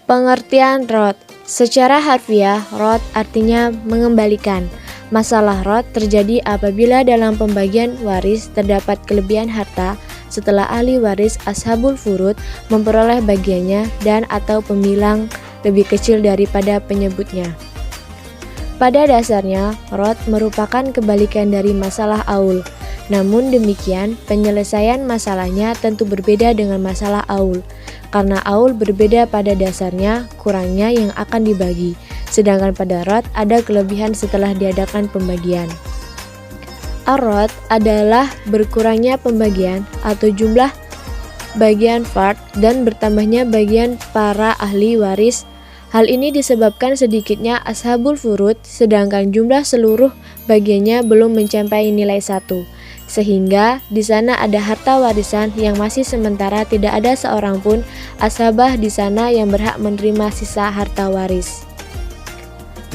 Pengertian rot. Secara harfiah, rot artinya mengembalikan. Masalah rot terjadi apabila dalam pembagian waris terdapat kelebihan harta setelah ahli waris ashabul furud memperoleh bagiannya dan atau pembilang lebih kecil daripada penyebutnya. Pada dasarnya, rot merupakan kebalikan dari masalah aul. Namun demikian, penyelesaian masalahnya tentu berbeda dengan masalah aul. Karena aul berbeda pada dasarnya, kurangnya yang akan dibagi. Sedangkan pada rot ada kelebihan setelah diadakan pembagian. Ar-rot adalah berkurangnya pembagian atau jumlah bagian fard dan bertambahnya bagian para ahli waris. Hal ini disebabkan sedikitnya ashabul furud sedangkan jumlah seluruh bagiannya belum mencapai nilai 1. Sehingga di sana ada harta warisan yang masih sementara tidak ada seorang pun ashabah di sana yang berhak menerima sisa harta waris.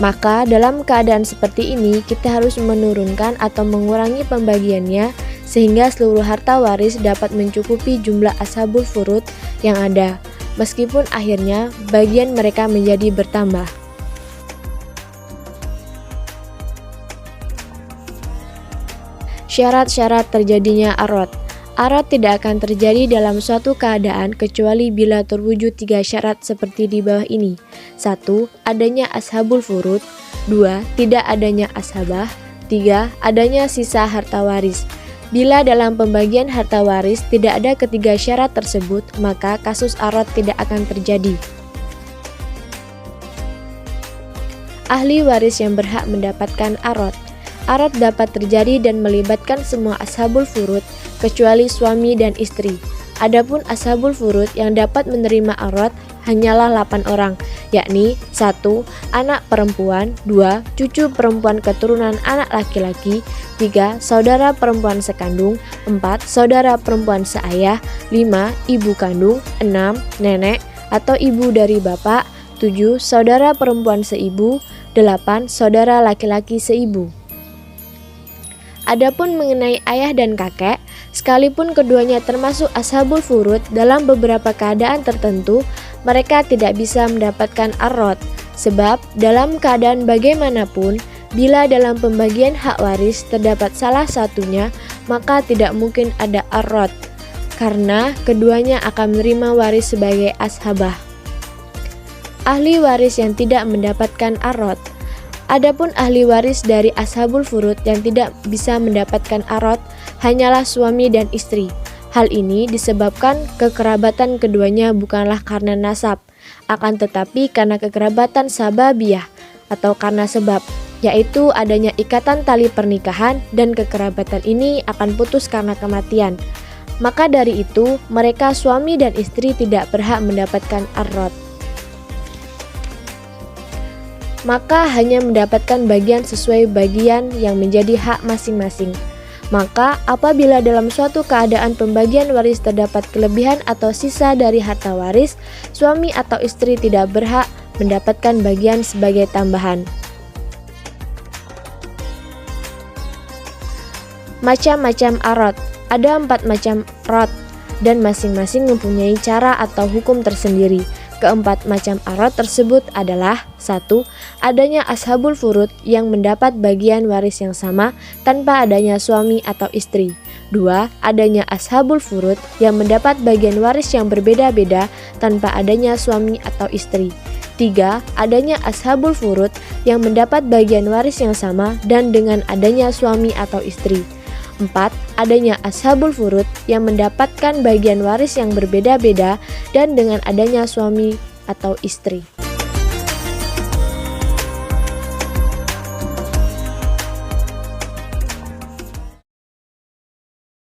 Maka dalam keadaan seperti ini kita harus menurunkan atau mengurangi pembagiannya sehingga seluruh harta waris dapat mencukupi jumlah ashabul furud yang ada, meskipun akhirnya bagian mereka menjadi bertambah. Syarat-syarat terjadinya ar-rot. Ar-rot tidak akan terjadi dalam suatu keadaan kecuali bila terwujud 3 syarat seperti di bawah ini. 1. Adanya ashabul furud. 2. Tidak adanya ashabah. 3. Adanya sisa harta waris. Bila dalam pembagian harta waris tidak ada ketiga syarat tersebut, maka kasus ar-rot tidak akan terjadi. Ahli waris yang berhak mendapatkan ar-rot. Ar-rot dapat terjadi dan melibatkan semua ashabul furud kecuali suami dan istri. Adapun ashabul furud yang dapat menerima ar-rot hanyalah 8 orang, yakni 1. Anak perempuan, 2. Cucu perempuan keturunan anak laki-laki, 3. Saudara perempuan sekandung, 4. Saudara perempuan seayah, 5. Ibu kandung, 6. Nenek atau ibu dari bapak, 7. Saudara perempuan seibu, 8. Saudara laki-laki seibu. Adapun mengenai ayah dan kakek, sekalipun keduanya termasuk ashabul furud, dalam beberapa keadaan tertentu mereka tidak bisa mendapatkan ar-rot. Sebab dalam keadaan bagaimanapun, bila dalam pembagian hak waris terdapat salah satunya, maka tidak mungkin ada ar-rot, karena keduanya akan menerima waris sebagai ashabah. Ahli waris yang tidak mendapatkan ar-rot. Adapun ahli waris dari ashabul furud yang tidak bisa mendapatkan ar-rot hanyalah suami dan istri. Hal ini disebabkan kekerabatan keduanya bukanlah karena nasab, akan tetapi karena kekerabatan sababiyah atau karena sebab, yaitu adanya ikatan tali pernikahan dan kekerabatan ini akan putus karena kematian. Maka dari itu, mereka suami dan istri tidak berhak mendapatkan ar-rot. Maka hanya mendapatkan bagian sesuai bagian yang menjadi hak masing-masing. Maka apabila dalam suatu keadaan pembagian waris terdapat kelebihan atau sisa dari harta waris, suami atau istri tidak berhak mendapatkan bagian sebagai tambahan. Macam-macam ar-rot. Ada 4 macam rot dan masing-masing mempunyai cara atau hukum tersendiri. Keempat macam ar-rot tersebut adalah 1. Adanya ashabul furud yang mendapat bagian waris yang sama tanpa adanya suami atau istri. 2. Adanya ashabul furud yang mendapat bagian waris yang berbeda-beda tanpa adanya suami atau istri. 3. Adanya ashabul furud yang mendapat bagian waris yang sama dan dengan adanya suami atau istri. 4. Adanya ashabul furud yang mendapatkan bagian waris yang berbeda-beda dan dengan adanya suami atau istri.